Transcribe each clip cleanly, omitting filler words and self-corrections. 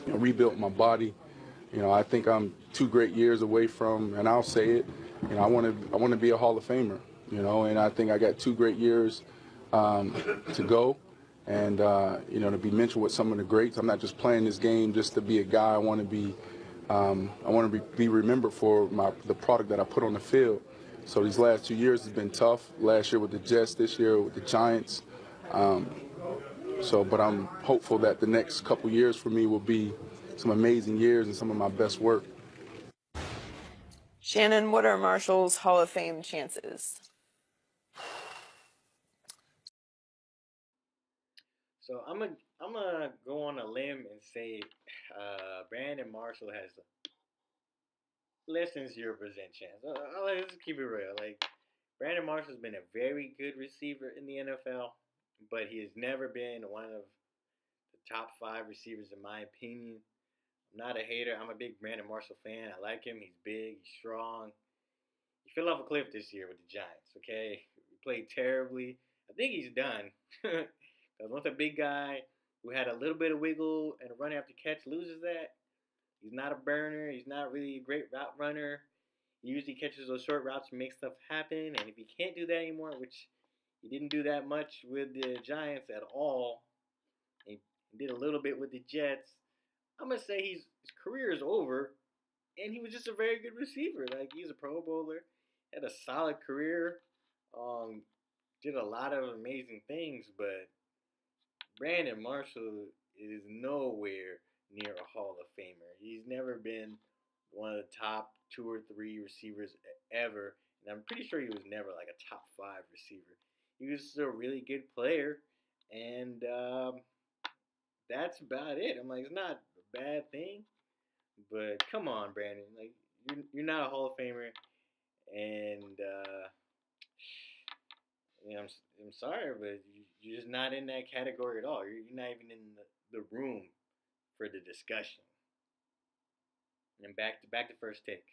rebuilt my body. I think I'm 2 great years away from, and I'll say it, I want to be a Hall of Famer, and I think I got 2 great years to go. And, to be mentioned with some of the greats. I'm not just playing this game just to be a guy. I want to be remembered for the product that I put on the field. So these last 2 years has been tough. Last year with the Jets, this year with the Giants. But I'm hopeful that the next couple years for me will be some amazing years and some of my best work. Shannon, what are Marshall's Hall of Fame chances? So I'm gonna go on a limb and say Brandon Marshall has less than 0% chance. Let's keep it real. Like, Brandon Marshall's been a very good receiver in the NFL, but he has never been one of the top 5 receivers in my opinion. I'm not a hater. I'm a big Brandon Marshall fan. I like him. He's big. He's strong. He fell off a cliff this year with the Giants. Okay, he played terribly. I think he's done. Because once a big guy who had a little bit of wiggle and a run after catch loses that, he's not a burner. He's not really a great route runner. He usually catches those short routes and makes stuff happen. And if he can't do that anymore, which he didn't do that much with the Giants at all, he did a little bit with the Jets, I'm going to say his career is over. And he was just a very good receiver. Like, he's a Pro Bowler, had a solid career, did a lot of amazing things, but Brandon Marshall is nowhere near a Hall of Famer. He's never been one of the top 2 or 3 receivers ever, and I'm pretty sure he was never like a top 5 receiver. He was just a really good player, and that's about it. I'm like, it's not a bad thing, but come on, Brandon. Like, you're not a Hall of Famer, and I'm sorry, but you're just not in that category at all. You're not even in the room for the discussion. And back to first take.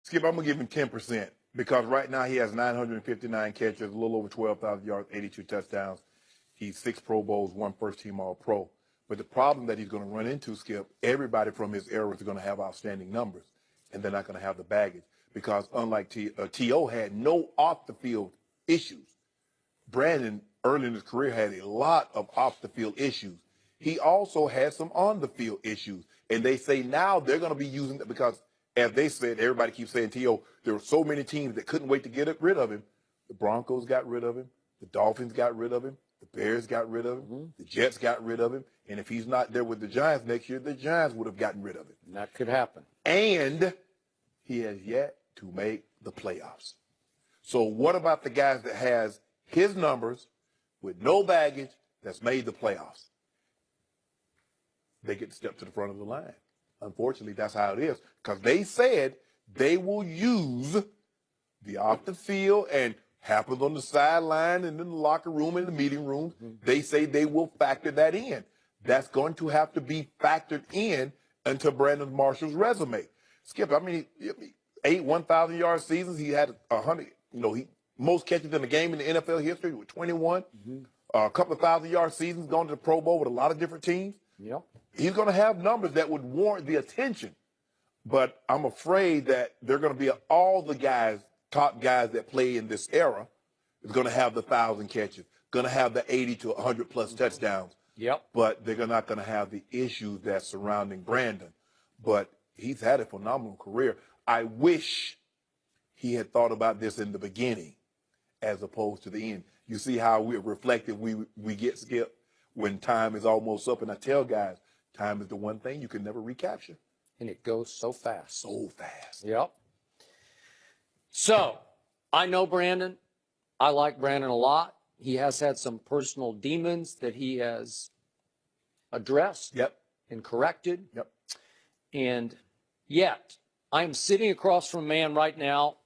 Skip, I'm going to give him 10% because right now he has 959 catches, a little over 12,000 yards, 82 touchdowns. He's 6 Pro Bowls, 1 first-team All-Pro. But the problem that he's going to run into, Skip, everybody from his era is going to have outstanding numbers, and they're not going to have the baggage because unlike T.O. had no off-the-field issues. Brandon, early in his career, had a lot of off-the-field issues. He also had some on-the-field issues, and they say now they're going to be using it because, as they said, everybody keeps saying T.O., there were so many teams that couldn't wait to get rid of him. The Broncos got rid of him. The Dolphins got rid of him. The Bears got rid of him. Mm-hmm. The Jets got rid of him. And if he's not there with the Giants next year, the Giants would have gotten rid of him. And that could happen. And he has yet to make the playoffs. So what about the guys that has his numbers with no baggage that's made the playoffs? They get to step to the front of the line. Unfortunately, that's how it is because they said they will use the off the field and happens on the sideline and in the locker room and the meeting rooms. They say they will factor that in. That's going to have to be factored in into Brandon Marshall's resume. Skip, I mean, 8 1,000-yard seasons. He had 100, he most catches in a game in the NFL history with 21. Mm-hmm. A couple of 1,000-yard seasons, going to the Pro Bowl with a lot of different teams. Yep. He's going to have numbers that would warrant the attention. But I'm afraid that they're going to be all the guys, top guys that play in this era, is going to have the 1,000 catches, going to have the 80 to 100-plus touchdowns. Yep. But they're not going to have the issues that's surrounding Brandon. But he's had a phenomenal career. I wish he had thought about this in the beginning as opposed to the end. You see how we're reflective we get, Skip, when time is almost up. And I tell guys, time is the one thing you can never recapture. And it goes so fast. So fast. Yep. So, I know Brandon. I like Brandon a lot. He has had some personal demons that he has addressed and corrected. Yep. And yet, I'm sitting across from a man right now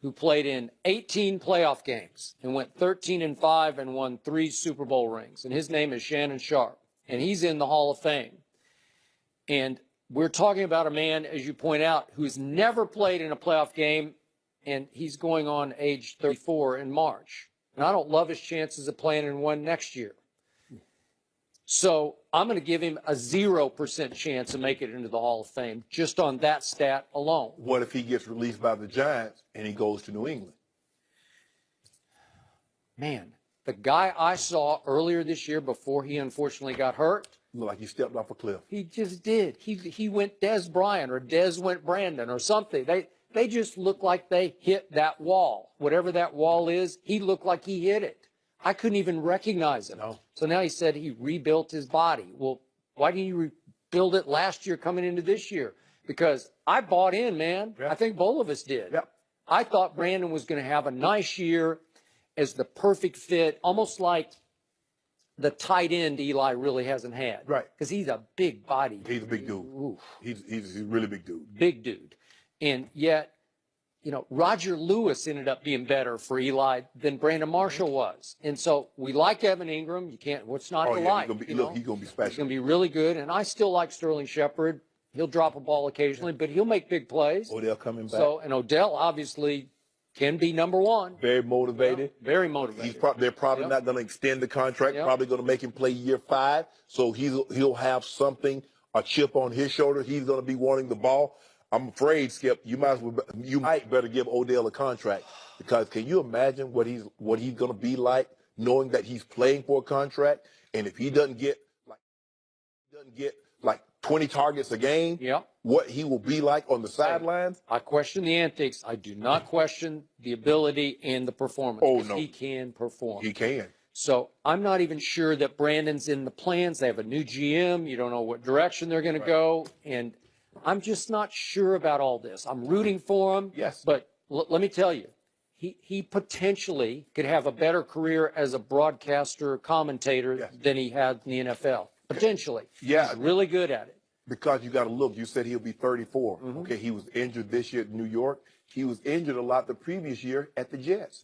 who played in 18 playoff games and went 13-5 and won 3 Super Bowl rings. And his name is Shannon Sharp. And he's in the Hall of Fame. And we're talking about a man, as you point out, who's never played in a playoff game, and he's going on age 34 in March. and I don't love his chances of playing in one next year. So I'm going to give him a 0% chance of making it into the Hall of Fame just on that stat alone. What if he gets released by the Giants and he goes to New England? Man, the guy I saw earlier this year before he unfortunately got hurt, Look like he stepped off a cliff. he just did. He went Des Bryant or Des went Brandon or something. They just looked like they hit that wall. Whatever that wall is, he looked like he hit it. I couldn't even recognize him. No. So now he said he rebuilt his body. Well, why didn't you rebuild it last year coming into this year? Because I bought in, man. Yeah. I think both of us did. Yep. I thought Brandon was going to have a nice year as the perfect fit, almost like the tight end Eli really hasn't had. Right. Because he's a big body. He's a big dude. Oof, He's a really big dude. big dude. And yet, you know, Roger Lewis ended up being better for Eli than Brandon Marshall was. And so we like Evan Ingram. You can't, what's not Oh, to yeah, like? he's gonna be, you look, know? he's gonna be He's special. going to be really good. And I still like Sterling Shepard. He'll drop a ball occasionally, but he'll make big plays. Odell coming back. So, and Odell obviously can be number one. Very motivated. Very motivated. They're probably Yep. not going to extend the contract. Yep. Probably going to make him play year 5. So he'll have something, a chip on his shoulder. He's going to be wanting the ball. I'm afraid, Skip, you might better give Odell a contract, because can you imagine what he's going to be like knowing that he's playing for a contract, and if he doesn't get like 20 targets a game, Yep. what he will be like on the sidelines? I question the antics. I do not question the ability and the performance. Oh, 'Cause no. He can perform. He can. So I'm not even sure that Brandon's in the plans. They have a new GM. You don't know what direction they're going to go. And I'm just not sure about all this. I'm rooting for him. Yes. But let me tell you, he potentially could have a better career as a broadcaster, commentator Yes. than he had in the NFL. Potentially. Yeah. He's really good at it. Because you got to look, you said he'll be 34. Mm-hmm. Okay, he was injured this year at New York. He was injured a lot the previous year at the Jets.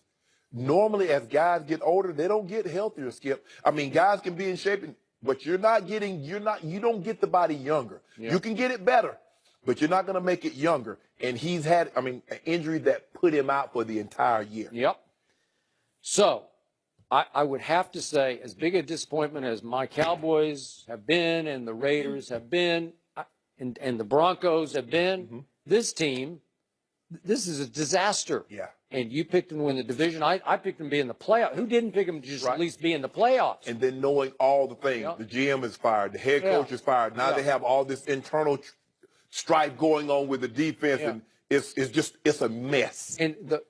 Normally, as guys get older, they don't get healthier, Skip. I mean, guys can be in shape, but you don't get the body younger. Yeah. You can get it better, but you're not going to make it younger. And he's had, an injury that put him out for the entire year. Yep. So I would have to say, as big a disappointment as my Cowboys have been and the Raiders have been and the Broncos have been, this team, this is a disaster. Yeah. And you picked them to win the division. I picked them to be in the playoffs. Who didn't pick them to just Right. at least be in the playoffs? And then knowing all the things, Yep. the GM is fired, the head Yeah. coach is fired. Now Yeah. they have all this internal strife going on with the defense, Yeah. and it's a mess. And the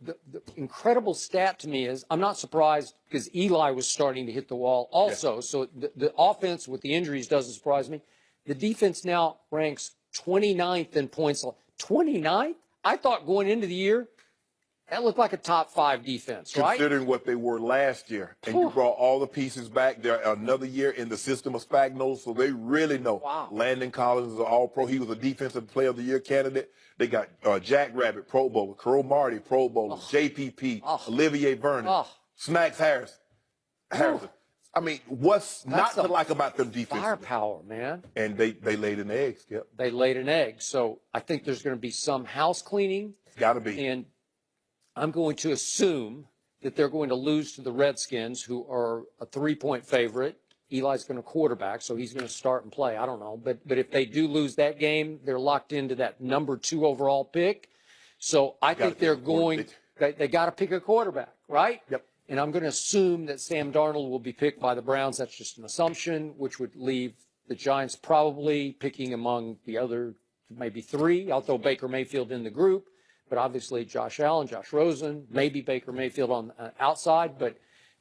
incredible stat to me is I'm not surprised because Eli was starting to hit the wall also. So the offense with the injuries doesn't surprise me. The defense now ranks 29th in points. 29th? I thought going into the year, that looked like a top 5 defense, right? Considering what they were last year, and you brought all the pieces back. They're another year in the system of Spagnuolo, so they really know. Wow. Landon Collins is an All-Pro. He was a Defensive Player of the Year candidate. They got Jack Rabbit, Pro Bowler, Carol Marty, Pro Bowler, JPP, Olivier Vernon, Oh. Snacks Harrison. I mean, what's not to like about them defense? Firepower, man. And they laid an egg, Skip. They laid an egg. So I think there's going to be some house cleaning. Got to be. And I'm going to assume that they're going to lose to the Redskins, who are a 3-point favorite. Eli's going to quarterback, so he's going to start and play. I don't know. But if they do lose that game, they're locked into that number 2 overall pick. So I think they're going – they got to pick a quarterback, right? Yep. And I'm going to assume that Sam Darnold will be picked by the Browns. That's just an assumption, which would leave the Giants probably picking among the other maybe 3. I'll throw Baker Mayfield in the group, but obviously Josh Allen, Josh Rosen, maybe Baker Mayfield on the outside. But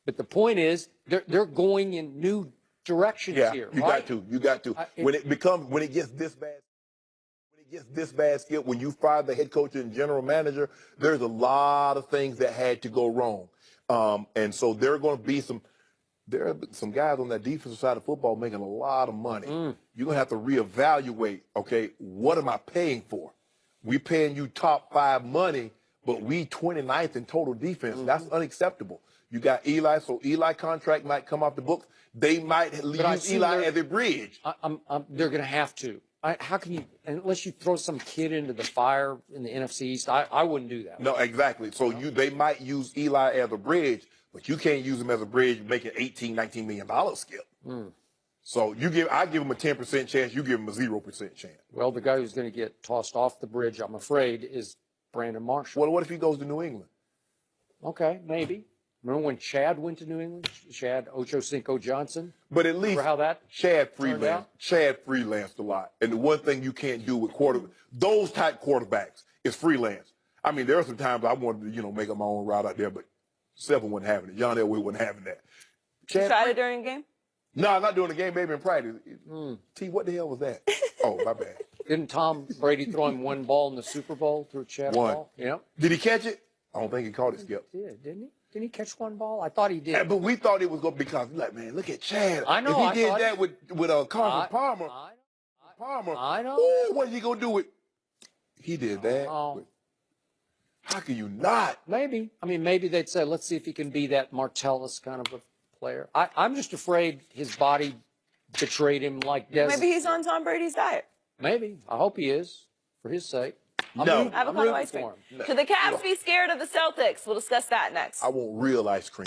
the point is they're going in new directions here. You right? got to. When it gets this bad, Skip, when you fire the head coach and general manager, there's a lot of things that had to go wrong. And so there are some guys on that defensive side of football making a lot of money. You're going to have to reevaluate, okay, what am I paying for? We paying you top 5 money, but we 29th in total defense. That's unacceptable. You got Eli, so Eli contract might come off the books. They might use Eli as a bridge. They're going to have to. How can you, unless you throw some kid into the fire in the NFC East, I wouldn't do that. No, exactly. So they might use Eli as a bridge, but you can't use him as a bridge making $18, $19 million skip. So I give him a 10% chance. You give him a 0% chance. Well, the guy who's going to get tossed off the bridge, I'm afraid, is Brandon Marshall. Well, what if he goes to New England? Okay, maybe. Remember when Chad went to New England? Chad Ochocinco Johnson? But at least Remember how that Chad turned out? freelanced a lot. And the one thing you can't do with those type quarterbacks is freelance. I mean, there are some times I wanted to, make up my own route out there, but Seven wasn't having it. John Elway wasn't having that. You tried it during a game? No, not doing the game, maybe in practice. T, what the hell was that? Oh, my bad. Didn't Tom Brady throw him one ball in the Super Bowl through Chad One. ball? Yeah. Did he catch it? I don't think he caught it, Skip. He did, didn't he? Didn't he catch one ball? I thought he did. Yeah, but we thought it was going to because, man, look at Chad. I know, If he I did thought- that with Carson Palmer, I know. ooh, what is he going to do with? He did that. Oh. How can you not? Maybe. I mean, maybe they'd say, let's see if he can be that Martellus kind of a player. I'm just afraid his body betrayed him like Des. Maybe he's on Tom Brady's diet. Maybe. I hope he is, for his sake. I'm No. rooting- I'm Avocado rooting ice cream. for him. Should the Cavs be scared of the Celtics? We'll discuss that next. I want real ice cream.